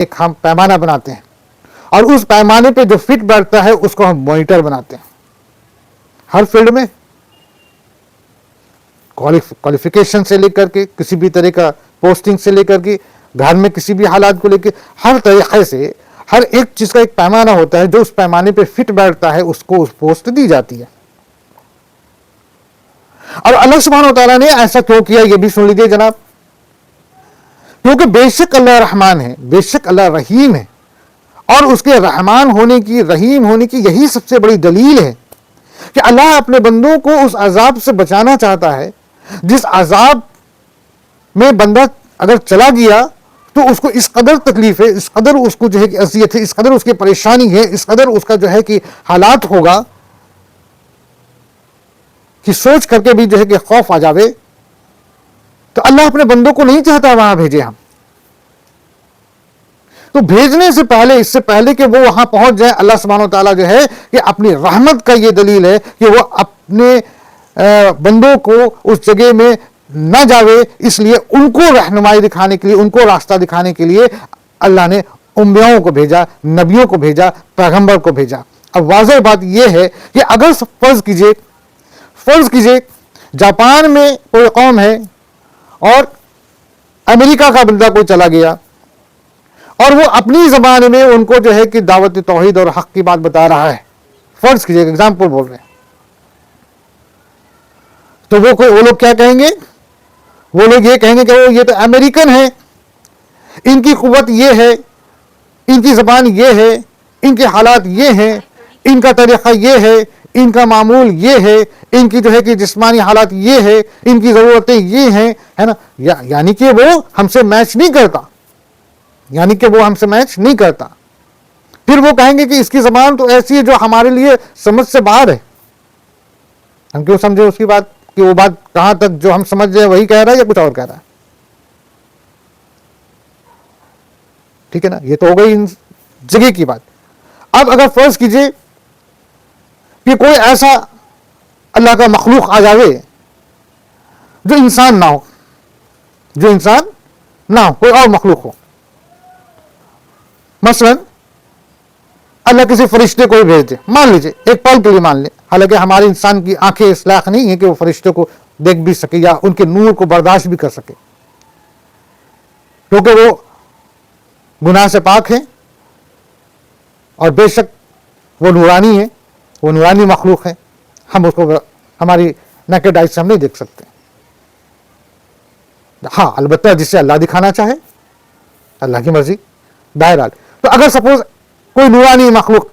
ایک ہم پیمانہ بناتے ہیں اور اس پیمانے پہ جو فٹ بیٹھتا ہے اس کو ہم مانیٹر بناتے ہیں. ہر فیلڈ میں کوالیفیکیشن سے لے کر کے کسی بھی طرح کا پوسٹنگ سے لے کر کے گھر میں کسی بھی حالات کو لے کے ہر طریقے سے ہر ایک چیز کا ایک پیمانہ ہوتا ہے. جو اس پیمانے پہ فٹ بیٹھتا ہے اس کو اس پوسٹ دی جاتی ہے. اور اللہ سبحانہ و تعالیٰ نے ایسا کیوں کیا یہ بھی سن لیجیے جناب. کیونکہ بے شک اللہ رحمان ہے, بے شک اللہ رحیم ہے, اور اس کے رحمان ہونے کی, رحیم ہونے کی یہی سب سے بڑی دلیل ہے کہ اللہ اپنے بندوں کو اس عذاب سے بچانا چاہتا ہے جس عذاب میں بندہ اگر چلا گیا تو اس کو اس قدر تکلیف ہے, اس قدر اس کو جو ہے کہ اذیت ہے, اس قدر اس کی پریشانی ہے, اس قدر اس کا جو ہے کہ حالات ہوگا کہ سوچ کر کے بھی جو ہے کہ خوف آ جاوے. تو اللہ اپنے بندوں کو نہیں چاہتا وہاں بھیجے ہم. تو بھیجنے سے پہلے, اس سے پہلے کہ وہ وہاں پہنچ جائیں, اللہ سبحانہ و تعالیٰ جو ہے کہ اپنی رحمت کا یہ دلیل ہے کہ وہ اپنے بندوں کو اس جگہ میں نہ جاوے, اس لیے ان کو رہنمائی دکھانے کے لیے, ان کو راستہ دکھانے کے لیے اللہ نے انبیاؤں کو بھیجا, نبیوں کو بھیجا, پیغمبر کو بھیجا. اب واضح بات یہ ہے کہ اگر فرض کیجئے جاپان میں کوئی قوم ہے اور امریکہ کا بندہ کوئی چلا گیا اور وہ اپنی زبان میں ان کو جو ہے کہ دعوت توحید اور حق کی بات بتا رہا ہے. فرض کیجئے, ایگزامپل بول رہے ہیں, تو وہ لوگ کیا کہیں گے؟ وہ لوگ یہ کہیں گے کہ یہ تو امریکن ہے, ان کی قوت یہ ہے, ان کی زبان یہ ہے, ان کے حالات یہ ہیں, ان کا طریقہ یہ ہے, ان کا معمول یہ ہے, ان کی جو ہے کہ جسمانی حالات یہ ہے, ان کی ضرورتیں یہ ہیں, ہے نا. یعنی کہ وہ ہم سے میچ نہیں کرتا. پھر وہ کہیں گے کہ اس کی زبان تو ایسی ہے جو ہمارے لیے سمجھ سے باہر ہے. ہم کیوں سمجھے اس کی بات کہ وہ بات کہاں تک جو ہم سمجھ رہے ہیں وہی کہہ رہا ہے یا کچھ اور کہہ رہا ہے. ٹھیک ہے نا, یہ تو ہو گئی ان جگہ کی بات. اب اگر فرض کیجئے کہ کوئی ایسا اللہ کا مخلوق آ جاوے جو انسان نہ ہو, کوئی اور مخلوق ہو. مثلا اللہ کسی فرشتے کو بھیج دے, مان لیجئے ایک پل کے لیے مان لیں, حالانکہ ہمارے انسان کی آنکھیں اس لائق نہیں ہیں کہ وہ فرشتے کو دیکھ بھی سکے یا ان کے نور کو برداشت بھی کر سکے, کیونکہ وہ گناہ سے پاک ہیں اور بے شک وہ نورانی ہے, وہ نورانی مخلوق ہے. ہم اس کو ہماری نیکڈ آئی سے ہم نہیں دیکھ سکتے. ہاں البتہ جسے اللہ دکھانا چاہے, اللہ کی مرضی. بہرحال تو اگر سپوز کوئی نورانی مخلوق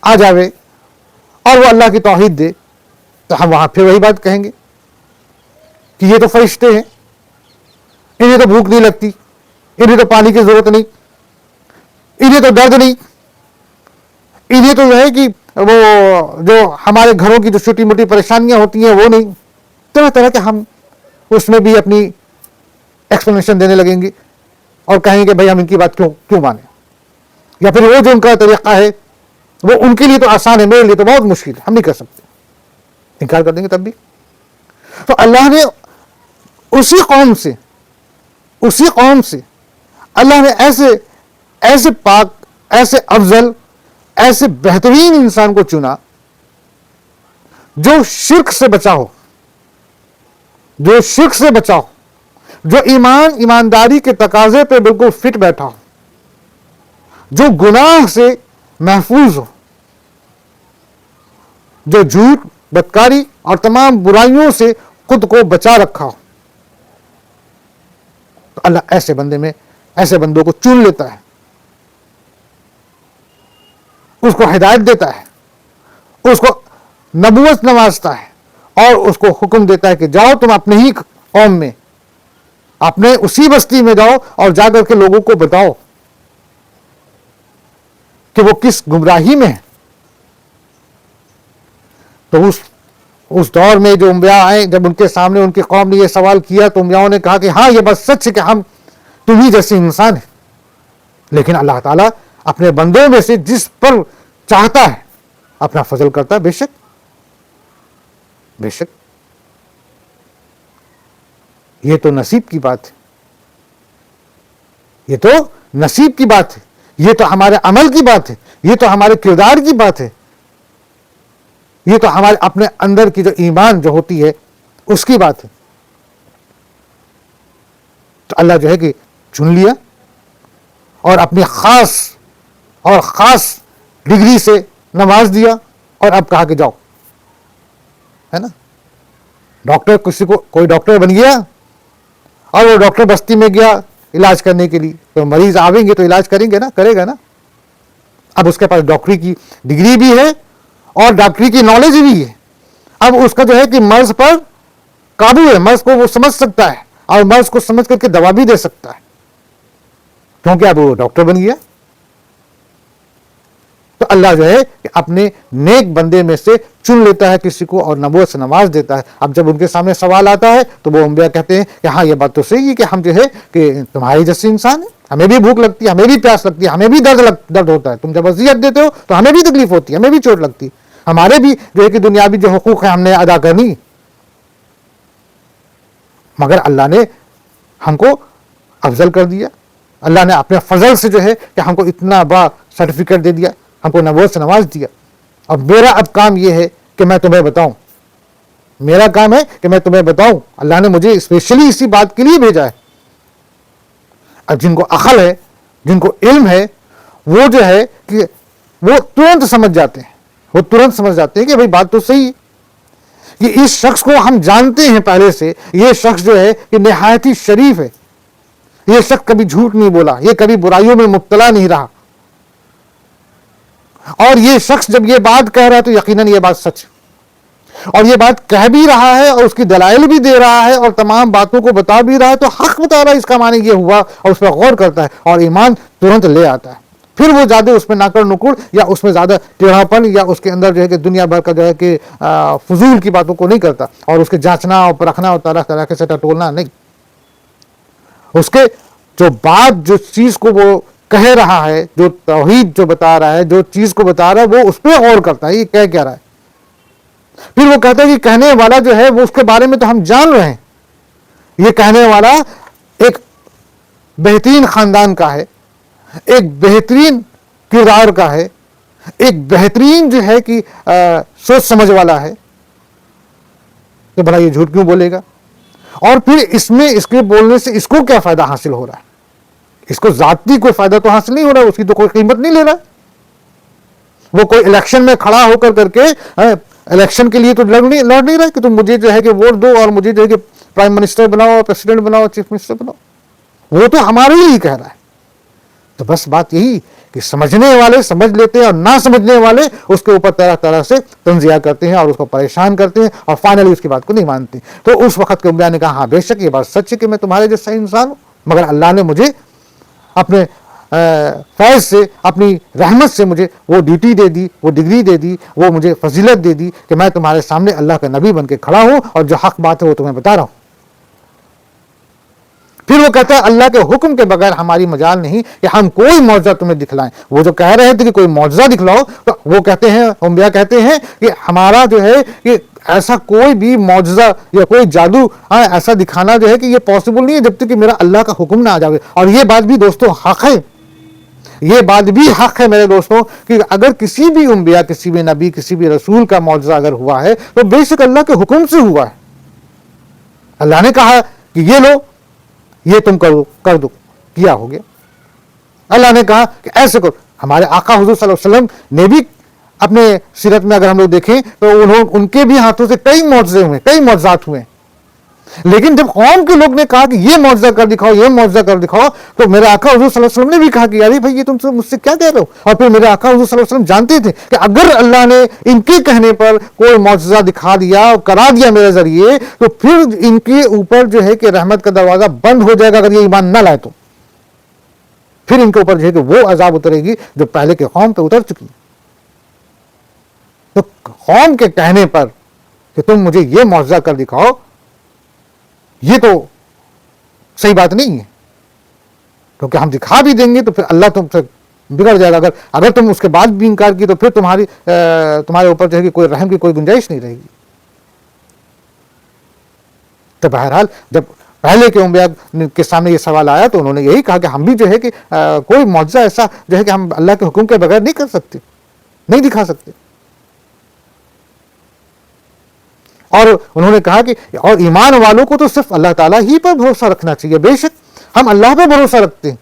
آ جاوے اور وہ اللہ کی توحید دے تو ہم وہاں پھر وہی بات کہیں گے کہ یہ تو فرشتے ہیں, انہیں تو بھوک نہیں لگتی, انہیں تو پانی کی ضرورت نہیں, انہیں تو درد نہیں, انہیں تو جو ہے کہ وہ جو ہمارے گھروں کی جو چھوٹی موٹی پریشانیاں ہوتی ہیں وہ نہیں. طرح طرح کے ہم اس میں بھی اپنی ایکسپلینیشن دینے لگیں گے اور کہیں گے بھائی ہم ان کی بات کیوں مانیں, یا پھر وہ جو ان کا طریقہ ہے وہ ان کے لیے تو آسان ہے, میرے لیے تو بہت مشکل ہے, ہم نہیں کر سکتے, انکار کر دیں گے تب بھی. تو اللہ نے اسی قوم سے اللہ نے ایسے پاک, ایسے افضل, ایسے بہترین انسان کو چنا جو شرک سے بچا ہو, جو ایمانداری کے تقاضے پہ بالکل فٹ بیٹھا ہو, جو گناہ سے محفوظ ہو, جو جھوٹ, بدکاری اور تمام برائیوں سے خود کو بچا رکھا ہو. تو اللہ ایسے بندوں کو چن لیتا ہے, اس کو ہدایت دیتا ہے, اس کو نبوت نوازتا ہے اور اس کو حکم دیتا ہے کہ جاؤ تم اپنے ہی قوم میں, اپنے اسی بستی میں جاؤ اور جا کر کے لوگوں کو بتاؤ کہ وہ کس گمراہی میں ہے. تو اس دور میں جو انبیاء آئے, جب ان کے سامنے ان کی قوم نے یہ سوال کیا تو انبیاؤں نے کہا کہ ہاں یہ بات سچ ہے کہ ہم تمہیں جیسے انسان ہیں, لیکن اللہ تعالیٰ اپنے بندوں میں سے جس پر چاہتا ہے اپنا فضل کرتا ہے. بے شک یہ تو نصیب کی بات ہے, یہ تو نصیب کی بات ہے، یہ تو ہمارے عمل کی بات ہے، یہ تو ہمارے کردار کی بات ہے، یہ تو ہمارے اپنے اندر کی جو ایمان جو ہوتی ہے اس کی بات ہے. تو اللہ جو ہے کہ چن لیا اور اپنی خاص ڈگری سے نواز دیا، اور اب کہا کہ جاؤ، ہے نا. ڈاکٹر کوئی ڈاکٹر بن گیا اور وہ ڈاکٹر بستی میں گیا علاج کرنے کے لیے، تو مریض آویں گے تو علاج کرے گا نا. اب اس کے پاس ڈاکٹری کی ڈگری بھی ہے اور ڈاکٹری کی نالج بھی ہے. اب اس کا جو ہے کہ مرض پر قابو ہے، مرض کو وہ سمجھ سکتا ہے اور مرض کو سمجھ کر کے دوا بھی دے سکتا ہے، کیونکہ اب وہ ڈاکٹر بن گیا. تو اللہ جو ہے کہ اپنے نیک بندے میں سے چن لیتا ہے کسی کو اور نبوت سے نواز دیتا ہے. اب جب ان کے سامنے سوال آتا ہے تو وہ انبیاء کہتے ہیں کہ ہاں یہ بات تو صحیح ہے کہ ہم جو ہے کہ تمہارے جیسے انسان ہیں، ہمیں بھی بھوک لگتی ہے، ہمیں بھی پیاس لگتی ہے، ہمیں بھی درد ہوتا ہے. تم جب وصیت دیتے ہو تو ہمیں بھی تکلیف ہوتی ہے، ہمیں بھی چوٹ لگتی ہے، ہمارے بھی جو ہے کہ دنیاوی جو حقوق ہیں ہم نے ادا کرنی. مگر اللہ نے ہم کو افضل کر دیا، اللہ نے اپنے فضل سے جو ہے کہ ہم کو اتنا بڑا سرٹیفکیٹ دے دیا، ہم کو نبوت سے نواز دیا. اب میرا کام یہ ہے کہ میں تمہیں بتاؤں، میرا کام ہے کہ میں تمہیں بتاؤں. اللہ نے مجھے اسپیشلی اسی بات کے لیے بھیجا ہے. اب جن کو عقل ہے، جن کو علم ہے، وہ جو ہے کہ وہ ترنت سمجھ جاتے ہیں کہ بھئی بات تو صحیح ہے، کہ اس شخص کو ہم جانتے ہیں پہلے سے، یہ شخص جو ہے کہ نہایت ہی شریف ہے، یہ شخص کبھی جھوٹ نہیں بولا، یہ کبھی برائیوں میں مبتلا نہیں رہا، اور یہ شخص جب یہ بات کہہ رہا ہے تو یقیناً یہ بات سچ ہے، اور یہ بات کہہ بھی رہا ہے اور اس کی دلائل بھی دے رہا ہے اور تمام باتوں کو بتا بھی رہا ہے، تو حق بتا رہا ہے، اس کا معنی یہ ہوا، اور اس پر غور کرتا ہے اور ایمان ترنت لے آتا ہے. پھر وہ زیادہ اس میں ناکڑ نکڑ یا اس میں زیادہ ٹیڑھاپن یا اس کے اندر جو ہے کہ دنیا بھر کا جو ہے کہ فضول کی باتوں کو نہیں کرتا، اور اس کے جانچنا اور پرکھنا اور طرح طرح کے سے ٹٹولنا نہیں. اس کے جو بات، جو چیز کو وہ کہہ رہا ہے، جو توحید جو بتا رہا ہے، جو چیز کو بتا رہا ہے، وہ اس پہ غور کرتا ہے، یہ کہہ رہا ہے. پھر وہ کہتا ہے کہ کہنے والا جو ہے وہ اس کے بارے میں تو ہم جان رہے ہیں، یہ کہنے والا ایک بہترین خاندان کا ہے، ایک بہترین کردار کا ہے، ایک بہترین جو ہے کہ سوچ سمجھ والا ہے، تو بھلا یہ جھوٹ کیوں بولے گا؟ اور پھر اس کے بولنے سے اس کو کیا فائدہ حاصل ہو رہا ہے؟ اس کو ذاتی کوئی فائدہ تو حاصل نہیں ہو رہا، اس کی تو کوئی قیمت نہیں لے رہا. وہ کوئی الیکشن میں کھڑا ہو کر کے الیکشن کے لیے تو لڑ نہیں رہا کہ تم مجھے جو ہے کہ ووٹ دو اور مجھے جو ہے کہ پرائم منسٹر بناؤ، پریسیڈنٹ بناؤ، چیف منسٹر بناؤ. وہ تو ہمارے لیے کہہ رہا ہے. تو بس بات یہی کہ سمجھنے والے سمجھ لیتے ہیں اور نہ سمجھنے والے اس کے اوپر طرح طرح سے تنزیہ کرتے ہیں اور اس کو پریشان کرتے ہیں اور فائنلی اس کی بات کو نہیں مانتے. تو اس وقت کے انبیاء نے کہا ہاں بے شک یہ بات سچ ہے کہ میں تمہارے جیسا انسان ہوں، مگر اللہ نے مجھے اپنے فیض سے، اپنی رحمت سے مجھے وہ ڈیوٹی دے دی، وہ ڈگری دے دی، وہ مجھے فضیلت دے دی کہ میں تمہارے سامنے اللہ کا نبی بن کے کھڑا ہوں اور جو حق بات ہے وہ تمہیں بتا رہا ہوں. پھر وہ کہتا ہے اللہ کے حکم کے بغیر ہماری مجال نہیں کہ ہم کوئی معجزہ تمہیں دکھلائیں. وہ جو کہہ رہے تھے کہ کوئی معجزہ دکھلاؤ، تو وہ کہتے ہیں، انبیاء کہتے ہیں کہ ہمارا جو ہے کہ ایسا کوئی بھی معجزہ یا کوئی جادو ایسا دکھانا جو ہے کہ یہ پاسبل نہیں ہے جب تک کہ میرا اللہ کا حکم نہ آ جائے. اور یہ بات بھی دوستوں حق ہے، یہ بات بھی حق ہے میرے دوستوں کہ اگر کسی بھی انبیاء، کسی بھی نبی، کسی بھی رسول کا معجزہ اگر ہوا ہے تو بے شک اللہ کے حکم سے ہوا ہے. اللہ نے کہا کہ یہ لو، یہ تم کر دو، کیا ہو گیا. اللہ نے کہا کہ ایسے کرو. ہمارے آقا حضور صلی اللہ علیہ وسلم نے بھی اپنے سیرت میں اگر ہم لوگ دیکھیں تو ان کے بھی ہاتھوں سے کئی معجزے ہوئے، کئی معجزات ہوئے. لیکن جب قوم کے لوگ نے کہا کہ یہ معجزہ کر دکھاؤ، یہ معجزہ کر دکھاؤ، تو میرے آقا حضور صلی اللہ علیہ وسلم نے بھی کہا کہ یار بھائی یہ تم سے مجھ سے کیا کہہ رہے ہو. اور پھر میرے آقا حضور صلی اللہ علیہ وسلم جانتے تھے کہ اگر اللہ نے ان کے کہنے پر کوئی معجزہ دکھا دیا اور کرا دیا میرے ذریعے، تو پھر ان کے اوپر جو ہے کہ رحمت کا دروازہ بند ہو جائے گا اگر یہ ایمان نہ لائے. تو پھر ان کے اوپر جو ہے کہ وہ عذاب اترے گی جو پہلے کے قوم پہ اتر چکی. تو قوم کے کہنے پر کہ تم مجھے یہ معجزہ کر دکھاؤ، یہ تو صحیح بات نہیں ہے، کیونکہ ہم دکھا بھی دیں گے تو پھر اللہ تم سے بگڑ جائے گا. اگر تم اس کے بعد بھی انکار کی تو پھر تمہارے اوپر جو ہے کہ کوئی رحم کی کوئی گنجائش نہیں رہے گی. تو بہرحال جب پہلے کے انبیاء کے سامنے یہ سوال آیا تو انہوں نے یہی کہا کہ ہم بھی جو ہے کہ کوئی معجزہ ایسا جو ہے کہ ہم اللہ کے حکم کے بغیر نہیں کر سکتے، نہیں دکھا سکتے. اور انہوں نے کہا کہ اور ایمان والوں کو تو صرف اللہ تعالیٰ ہی پر بھروسہ رکھنا چاہیے. بے شک ہم اللہ پہ بھروسہ رکھتے ہیں،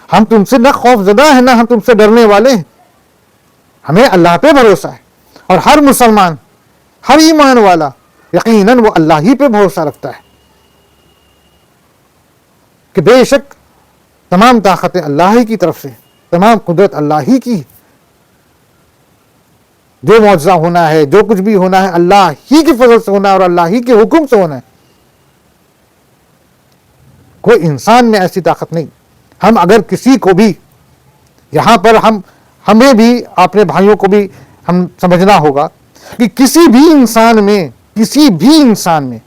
ہم تم سے نہ خوف زدہ ہیں نہ ہم تم سے ڈرنے والے ہیں، ہمیں اللہ پہ بھروسہ ہے. اور ہر مسلمان، ہر ایمان والا یقیناً وہ اللہ ہی پہ بھروسہ رکھتا ہے کہ بے شک تمام طاقتیں اللہ ہی کی طرف سے، تمام قدرت اللہ ہی کی، جو معجزہ ہونا ہے، جو کچھ بھی ہونا ہے اللہ ہی کے فضل سے ہونا ہے اور اللہ ہی کے حکم سے ہونا ہے. کوئی انسان میں ایسی طاقت نہیں. ہم اگر کسی کو بھی یہاں پر ہمیں بھی اپنے بھائیوں کو بھی ہم سمجھنا ہوگا کہ کسی بھی انسان میں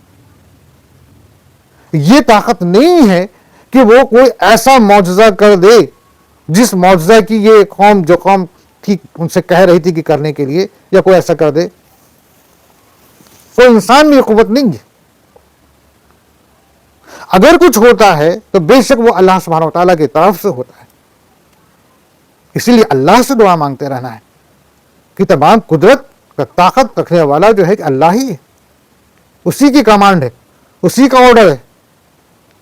یہ طاقت نہیں ہے کہ وہ کوئی ایسا معجزہ کر دے جس معجزہ کی یہ قوم تھی ان سے کہہ رہی تھی کہ کرنے کے لیے، یا کوئی ایسا کر دے. کوئی انسان میں یہ قوت نہیں ہے. اگر کچھ ہوتا ہے تو بے شک وہ اللہ سبحانہ وتعالیٰ کی طرف سے ہوتا ہے. اسی لیے اللہ سے دعا مانگتے رہنا ہے کہ تمام قدرت کا طاقت رکھنے والا جو ہے کہ اللہ ہی ہے، اسی کی کمانڈ ہے، اسی کا آرڈر ہے.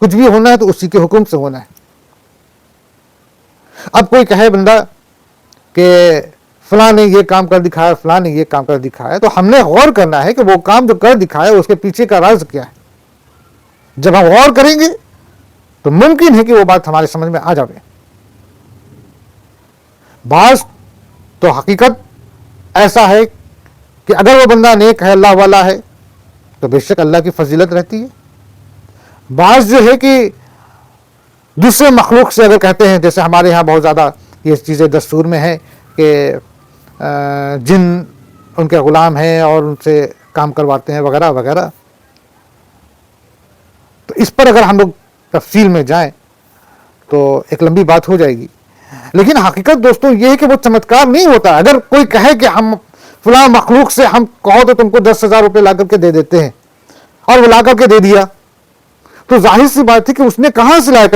کچھ بھی ہونا ہے تو اسی کے حکم سے ہونا ہے. اب کوئی کہے بندہ کہ فلاں نے یہ کام کر دکھایا، فلاں نے یہ کام کر دکھایا، تو ہم نے غور کرنا ہے کہ وہ کام جو کر دکھایا اس کے پیچھے کا راز کیا ہے. جب ہم غور کریں گے تو ممکن ہے کہ وہ بات ہمارے سمجھ میں آ جائے. بعض تو حقیقت ایسا ہے کہ اگر وہ بندہ نیک ہے، اللہ والا ہے، تو بے شک اللہ کی فضیلت رہتی ہے. بعض جو ہے کہ دوسرے مخلوق سے اگر کہتے ہیں، جیسے ہمارے یہاں بہت زیادہ یہ چیزیں دستور میں ہیں کہ جن ان کے غلام ہیں اور ان سے کام کرواتے ہیں وغیرہ وغیرہ، تو اس پر اگر ہم لوگ تفصیل میں جائیں تو ایک لمبی بات ہو جائے گی. لیکن حقیقت دوستوں یہ ہے کہ وہ چمتکار نہیں ہوتا. اگر کوئی کہے کہ ہم فلاں مخلوق سے ہم کہو تو تم کو 10,000 روپے لا کر کے دے دیتے ہیں، اور وہ لا کر کے دے دیا، تو ظاہر سی بات تھی کہ اس نے کہاں سے لایا؟